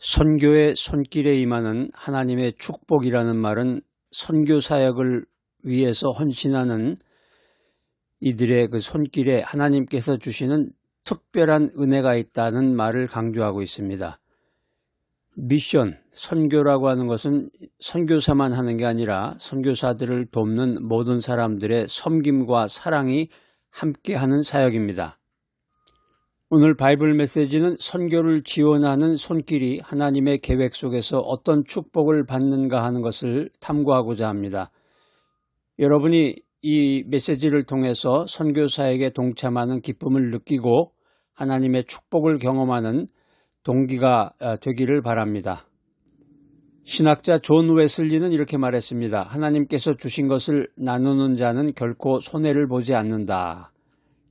선교의 손길에 임하는 하나님의 축복이라는 말은 선교 사역을 위해서 헌신하는 이들의 그 손길에 하나님께서 주시는 특별한 은혜가 있다는 말을 강조하고 있습니다. 미션, 선교라고 하는 것은 선교사만 하는 게 아니라 선교사들을 돕는 모든 사람들의 섬김과 사랑이 함께하는 사역입니다. 오늘 바이블 메시지는 선교를 지원하는 손길이 하나님의 계획 속에서 어떤 축복을 받는가 하는 것을 탐구하고자 합니다. 여러분이 이 메시지를 통해서 선교 사역에 동참하는 기쁨을 느끼고 하나님의 축복을 경험하는 동기가 되기를 바랍니다. 신학자 존 웨슬리는 이렇게 말했습니다. 하나님께서 주신 것을 나누는 자는 결코 손해를 보지 않는다.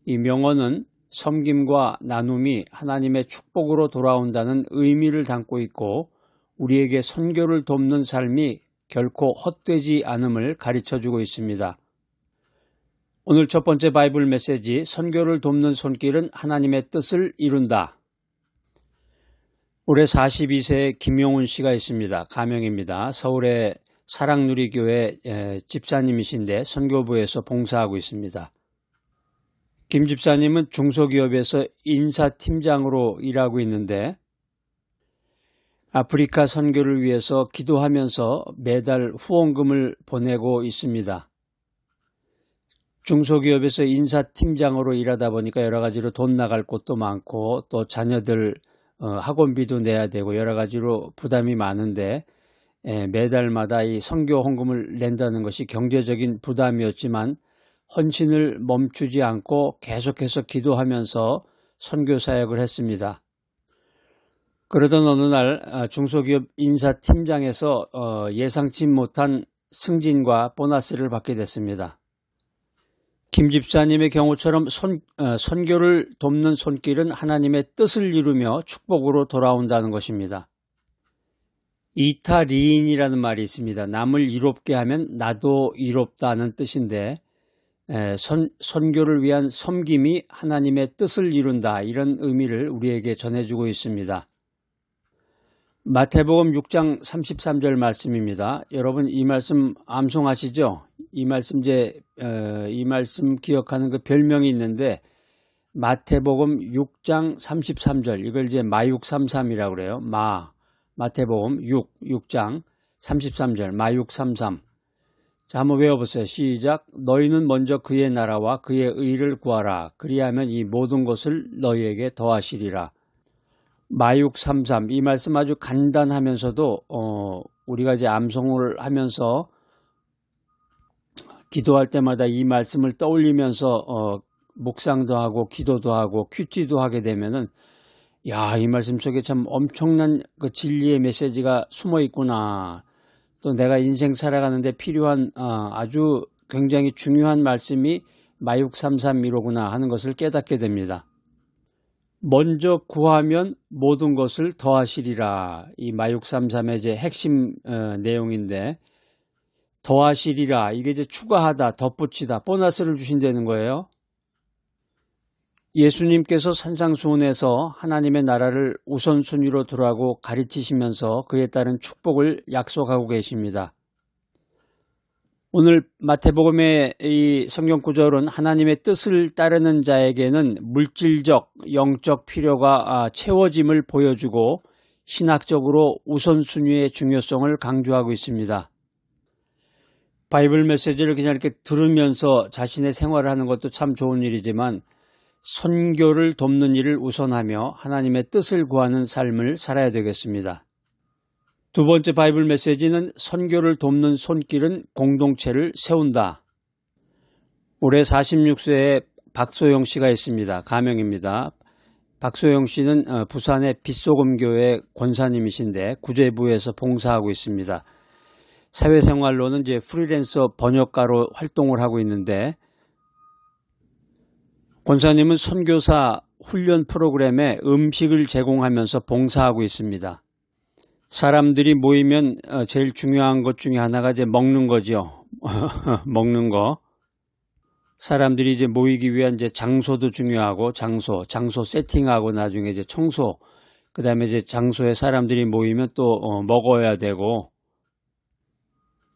이 명언은 섬김과 나눔이 하나님의 축복으로 돌아온다는 의미를 담고 있고 우리에게 선교를 돕는 삶이 결코 헛되지 않음을 가르쳐주고 있습니다. 오늘 첫 번째 바이블 메시지, 선교를 돕는 손길은 하나님의 뜻을 이룬다. 올해 42세의 김용훈 씨가 있습니다. 가명입니다. 서울의 사랑누리교회 집사님이신데 선교부에서 봉사하고 있습니다. 김 집사님은 중소기업에서 인사팀장으로 일하고 있는데 아프리카 선교를 위해서 기도하면서 매달 후원금을 보내고 있습니다. 중소기업에서 인사팀장으로 일하다 보니까 여러 가지로 돈 나갈 곳도 많고 또 자녀들 학원비도 내야 되고 여러 가지로 부담이 많은데 매달마다 이 선교 헌금을 낸다는 것이 경제적인 부담이었지만 헌신을 멈추지 않고 계속해서 기도하면서 선교 사역을 했습니다. 그러던 어느 날 중소기업 인사팀장에서 예상치 못한 승진과 보너스를 받게 됐습니다. 김 집사님의 경우처럼 선교를 돕는 손길은 하나님의 뜻을 이루며 축복으로 돌아온다는 것입니다. 이타리인이라는 말이 있습니다. 남을 이롭게 하면 나도 이롭다는 뜻인데 선교를 위한 섬김이 하나님의 뜻을 이룬다, 이런 의미를 우리에게 전해주고 있습니다. 마태복음 6장 33절 말씀입니다. 여러분 이 말씀 암송하시죠? 이 말씀 기억하는 그 별명이 있는데 마태복음 6장 33절, 이걸 이제 마육삼삼이라고 그래요. 마태복음 6장 33절 마육삼삼. 자, 한번 외워보세요. 시작. 너희는 먼저 그의 나라와 그의 의를 구하라. 그리하면 이 모든 것을 너희에게 더하시리라. 마육삼삼, 이 말씀 아주 간단하면서도 우리가 이제 암송을 하면서 기도할 때마다 이 말씀을 떠올리면서 묵상도 하고 기도도 하고 큐티도 하게 되면은 이 말씀 속에 참 엄청난 그 진리의 메시지가 숨어 있구나. 또 내가 인생 살아가는데 필요한 아주 굉장히 중요한 말씀이 마육삼삼이로구나 하는 것을 깨닫게 됩니다. 먼저 구하면 모든 것을 더하시리라. 이 마육삼삼의 이제 핵심 내용인데 더하시리라. 이게 이제 추가하다, 덧붙이다, 보너스를 주신다는 거예요. 예수님께서 산상수훈에서 하나님의 나라를 우선순위로 두라고 가르치시면서 그에 따른 축복을 약속하고 계십니다. 오늘 마태복음의 이 성경 구절은 하나님의 뜻을 따르는 자에게는 물질적, 영적 필요가 채워짐을 보여주고 신학적으로 우선순위의 중요성을 강조하고 있습니다. 바이블 메시지를 그냥 이렇게 들으면서 자신의 생활을 하는 것도 참 좋은 일이지만 선교를 돕는 일을 우선하며 하나님의 뜻을 구하는 삶을 살아야 되겠습니다. 두 번째 바이블 메시지는 선교를 돕는 손길은 공동체를 세운다. 올해 46세의 박소영 씨가 있습니다. 가명입니다. 박소영 씨는 부산의 빛소금교회 권사님이신데 구제부에서 봉사하고 있습니다. 사회생활로는 이제 프리랜서 번역가로 활동을 하고 있는데 권사님은 선교사 훈련 프로그램에 음식을 제공하면서 봉사하고 있습니다. 사람들이 모이면 제일 중요한 것 중에 하나가 이제 먹는 거죠. 먹는 거. 사람들이 이제 모이기 위한 이제 장소도 중요하고 장소 세팅하고 나중에 이제 청소, 그 다음에 이제 장소에 사람들이 모이면 또 먹어야 되고,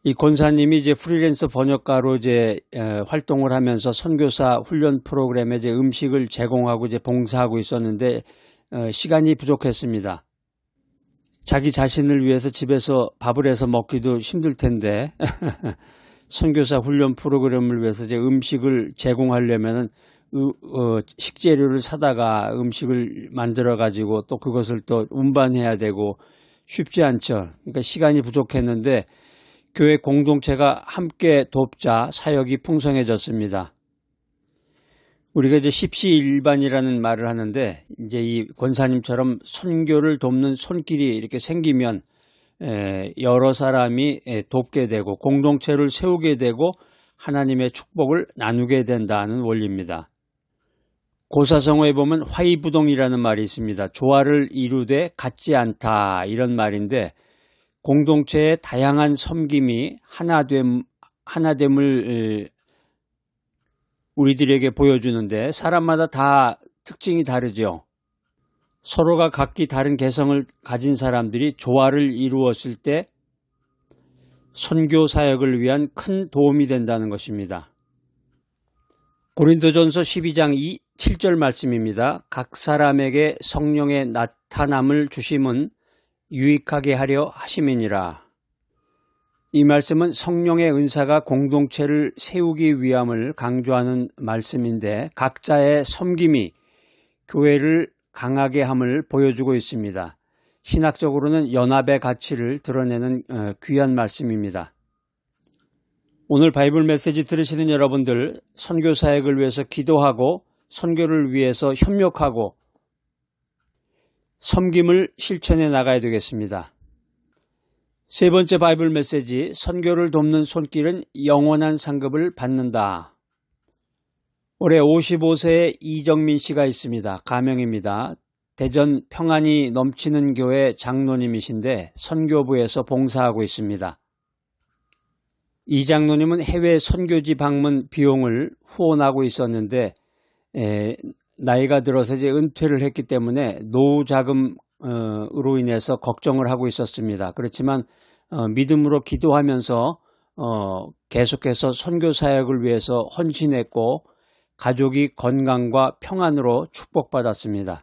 이 권사님이 이제 프리랜서 번역가로 이제 활동을 하면서 선교사 훈련 프로그램에 이제 음식을 제공하고 이제 봉사하고 있었는데 시간이 부족했습니다. 자기 자신을 위해서 집에서 밥을 해서 먹기도 힘들 텐데 선교사 훈련 프로그램을 위해서 이제 음식을 제공하려면은 식재료를 사다가 음식을 만들어 가지고 또 그것을 또 운반해야 되고 쉽지 않죠. 그러니까 시간이 부족했는데 교회 공동체가 함께 돕자 사역이 풍성해졌습니다. 우리가 이제 십시일반이라는 말을 하는데 이제 이 권사님처럼 선교를 돕는 손길이 이렇게 생기면 여러 사람이 돕게 되고 공동체를 세우게 되고 하나님의 축복을 나누게 된다는 원리입니다. 고사성어에 보면 화이부동이라는 말이 있습니다. 조화를 이루되 같지 않다 이런 말인데 공동체의 다양한 섬김이 하나됨을 우리들에게 보여주는데 사람마다 다 특징이 다르죠. 서로가 각기 다른 개성을 가진 사람들이 조화를 이루었을 때 선교 사역을 위한 큰 도움이 된다는 것입니다. 고린도전서 12장 7절 말씀입니다. 각 사람에게 성령의 나타남을 주심은 유익하게 하려 하심이니라. 이 말씀은 성령의 은사가 공동체를 세우기 위함을 강조하는 말씀인데 각자의 섬김이 교회를 강하게 함을 보여주고 있습니다. 신학적으로는 연합의 가치를 드러내는 귀한 말씀입니다. 오늘 바이블 메시지 들으시는 여러분들 선교 사역을 위해서 기도하고 선교를 위해서 협력하고 섬김을 실천해 나가야 되겠습니다. 세 번째 바이블 메시지, 선교를 돕는 손길은 영원한 상급을 받는다. 올해 55세의 이정민 씨가 있습니다. 가명입니다. 대전 평안이 넘치는 교회 장로님이신데 선교부에서 봉사하고 있습니다. 이 장로님은 해외 선교지 방문 비용을 후원하고 있었는데 나이가 들어서 이제 은퇴를 했기 때문에 노후 자금으로 인해서 걱정을 하고 있었습니다. 그렇지만 믿음으로 기도하면서 계속해서 선교 사역을 위해서 헌신했고 가족이 건강과 평안으로 축복받았습니다.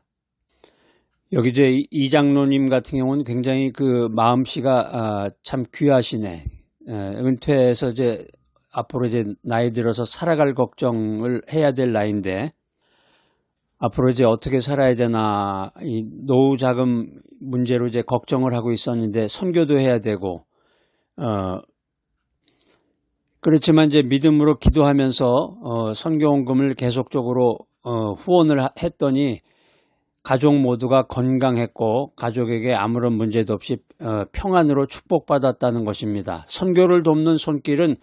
여기 이제 이 장로님 같은 경우는 굉장히 그 마음씨가 참 귀하시네. 은퇴해서 이제 앞으로 이제 나이 들어서 살아갈 걱정을 해야 될 나이인데 앞으로 이제 어떻게 살아야 되나 이 노후 자금 문제로 이제 걱정을 하고 있었는데 선교도 해야 되고 그렇지만 이제 믿음으로 기도하면서 선교원금을 계속적으로 후원을 했더니 가족 모두가 건강했고 가족에게 아무런 문제도 없이 평안으로 축복받았다는 것입니다. 선교를 돕는 손길은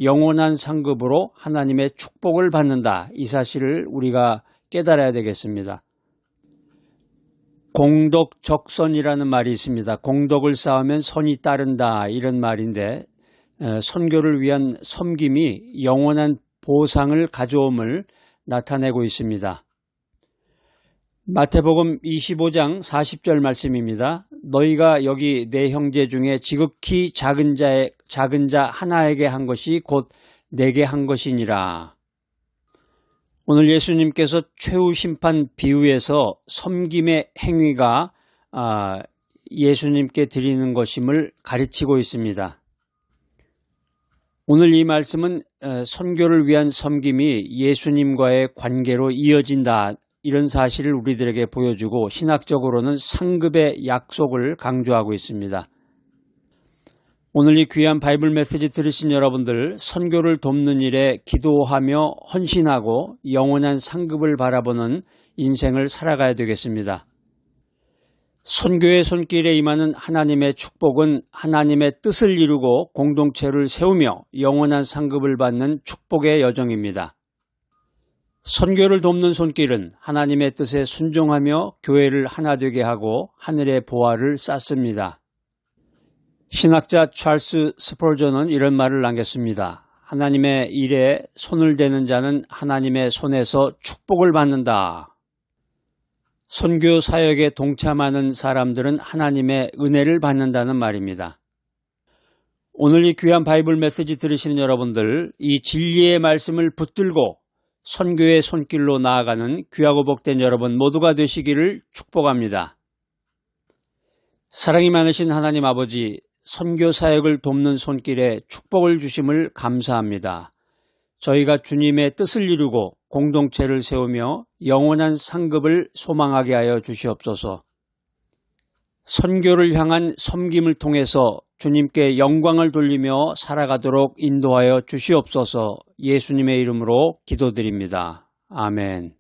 영원한 상급으로 하나님의 축복을 받는다. 이 사실을 우리가 깨달아야 되겠습니다. 공덕적선이라는 말이 있습니다. 공덕을 쌓으면 선이 따른다 이런 말인데 선교를 위한 섬김이 영원한 보상을 가져옴을 나타내고 있습니다. 마태복음 25장 40절 말씀입니다. 너희가 여기 내 형제 중에 지극히 작은 자 하나에게 한 것이 곧 내게 한 것이니라. 오늘 예수님께서 최후 심판 비유에서 섬김의 행위가 예수님께 드리는 것임을 가르치고 있습니다. 오늘 이 말씀은 선교를 위한 섬김이 예수님과의 관계로 이어진다. 이런 사실을 우리들에게 보여주고 신학적으로는 상급의 약속을 강조하고 있습니다. 오늘 이 귀한 바이블 메시지 들으신 여러분들 선교를 돕는 일에 기도하며 헌신하고 영원한 상급을 바라보는 인생을 살아가야 되겠습니다. 선교의 손길에 임하는 하나님의 축복은 하나님의 뜻을 이루고 공동체를 세우며 영원한 상급을 받는 축복의 여정입니다. 선교를 돕는 손길은 하나님의 뜻에 순종하며 교회를 하나 되게 하고 하늘의 보화를 쌓습니다. 신학자 찰스 스펄전은 이런 말을 남겼습니다. 하나님의 일에 손을 대는 자는 하나님의 손에서 축복을 받는다. 선교 사역에 동참하는 사람들은 하나님의 은혜를 받는다는 말입니다. 오늘 이 귀한 바이블 메시지 들으시는 여러분들, 이 진리의 말씀을 붙들고 선교의 손길로 나아가는 귀하고 복된 여러분 모두가 되시기를 축복합니다. 사랑이 많으신 하나님 아버지, 선교 사역을 돕는 손길에 축복을 주심을 감사합니다. 저희가 주님의 뜻을 이루고 공동체를 세우며 영원한 상급을 소망하게 하여 주시옵소서. 선교를 향한 섬김을 통해서 주님께 영광을 돌리며 살아가도록 인도하여 주시옵소서. 예수님의 이름으로 기도드립니다. 아멘.